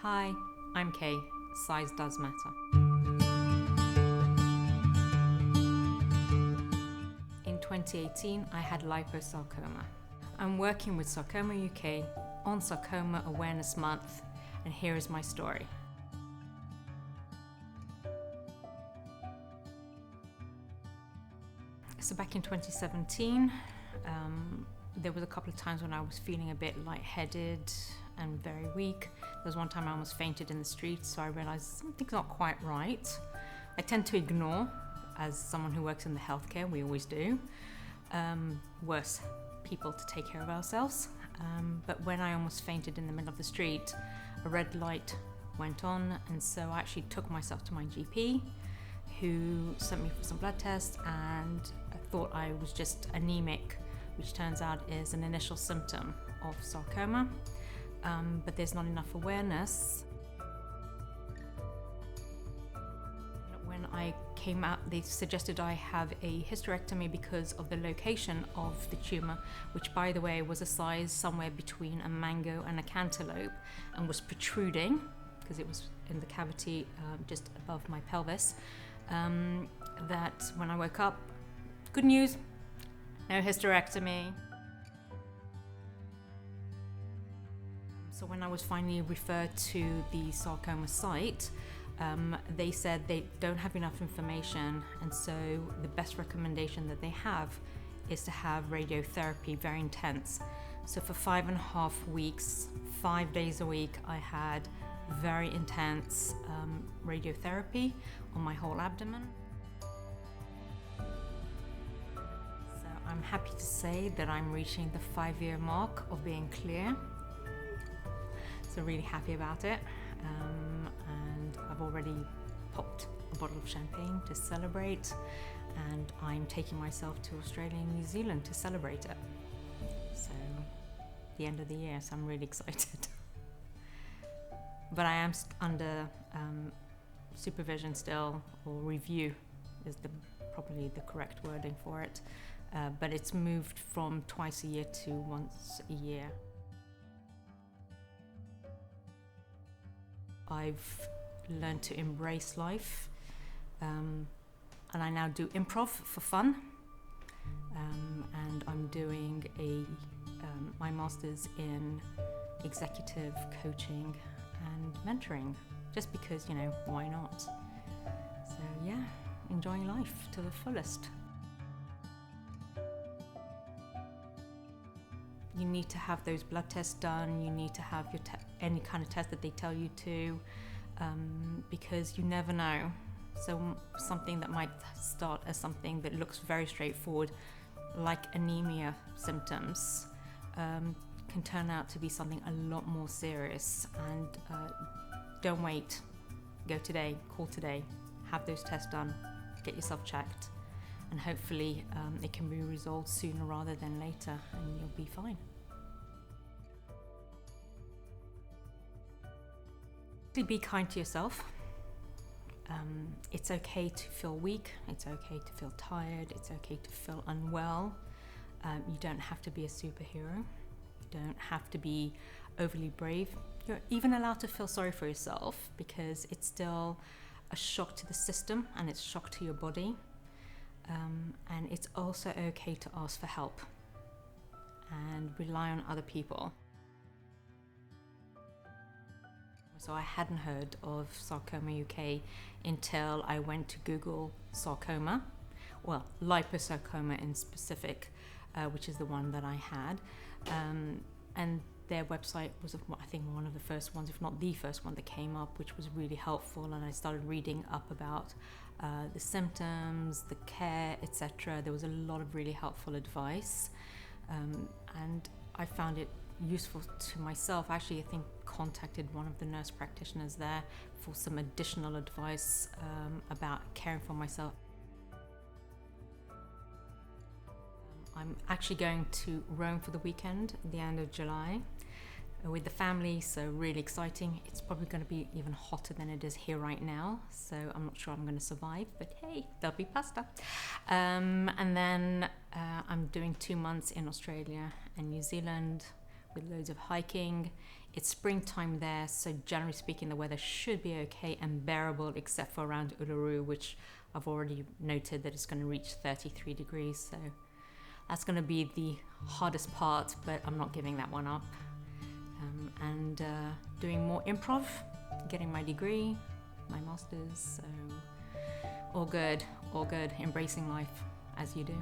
Hi, I'm Kay. Size does matter. In 2018, I had liposarcoma. I'm working with Sarcoma UK on Sarcoma Awareness Month, and here is my story. So back in 2017, there was a couple of times when I was feeling a bit lightheaded and very weak. There was one time I almost fainted in the street, so I realized something's not quite right. I tend to ignore, as someone who works in the healthcare, we always do, worse people to take care of ourselves. But when I almost fainted in the middle of the street, a red light went on, and so I actually took myself to my GP, who sent me for some blood tests, and I thought I was just anemic, which turns out is an initial symptom of sarcoma, but there's not enough awareness. When I came out, they suggested I have a hysterectomy because of the location of the tumour, which, by the way, was a size somewhere between a mango and a cantaloupe, and was protruding because it was in the cavity just above my pelvis. That when I woke up, good news, no hysterectomy. So when I was finally referred to the sarcoma site, they said they don't have enough information, and so the best recommendation that they have is to have radiotherapy, very intense. So for 5.5 weeks, 5 days a week, I had very intense radiotherapy on my whole abdomen. So I'm happy to say that I'm reaching the 5-year mark of being clear. So really happy about it. And I've already popped a bottle of champagne to celebrate, and I'm taking myself to Australia and New Zealand to celebrate it. So the end of the year, so I'm really excited. But I am under supervision still, or review is probably the correct wording for it. But it's moved from twice a year to once a year. I've learned to embrace life, and I now do improv for fun. And I'm doing my master's in executive coaching and mentoring, just because, why not? So yeah, enjoying life to the fullest. You need to have those blood tests done, you need to have your any kind of test that they tell you to, because you never know. So something that might start as something that looks very straightforward, like anemia symptoms, can turn out to be something a lot more serious. And don't wait, go today, call today, have those tests done, get yourself checked, and hopefully it can be resolved sooner rather than later, and you'll be fine. Be kind to yourself. It's okay to feel weak, it's okay to feel tired, it's okay to feel unwell. You don't have to be a superhero, you don't have to be overly brave. You're even allowed to feel sorry for yourself, because it's still a shock to the system and it's a shock to your body. And it's also okay to ask for help and rely on other people. So I hadn't heard of Sarcoma UK until I went to Google sarcoma, well, liposarcoma in specific, which is the one that I had. And their website was, I think, one of the first ones, if not the first one that came up, which was really helpful. And I started reading up about the symptoms, the care, etc. There was a lot of really helpful advice, and I found it useful to myself. Actually, I think contacted one of the nurse practitioners there for some additional advice about caring for myself. I'm actually going to Rome for the weekend at the end of July with the family, so really exciting. It's probably going to be even hotter than it is here right now, so I'm not sure I'm going to survive, but hey, there'll be pasta. And then I'm doing 2 months in Australia and New Zealand with loads of hiking It's springtime there, so generally speaking the weather should be okay and bearable, except for around Uluru, which I've already noted that it's going to reach 33 degrees, so that's going to be the hardest part, but I'm not giving that one up. And doing more improv, getting my degree, my master's, so all good, embracing life as you do.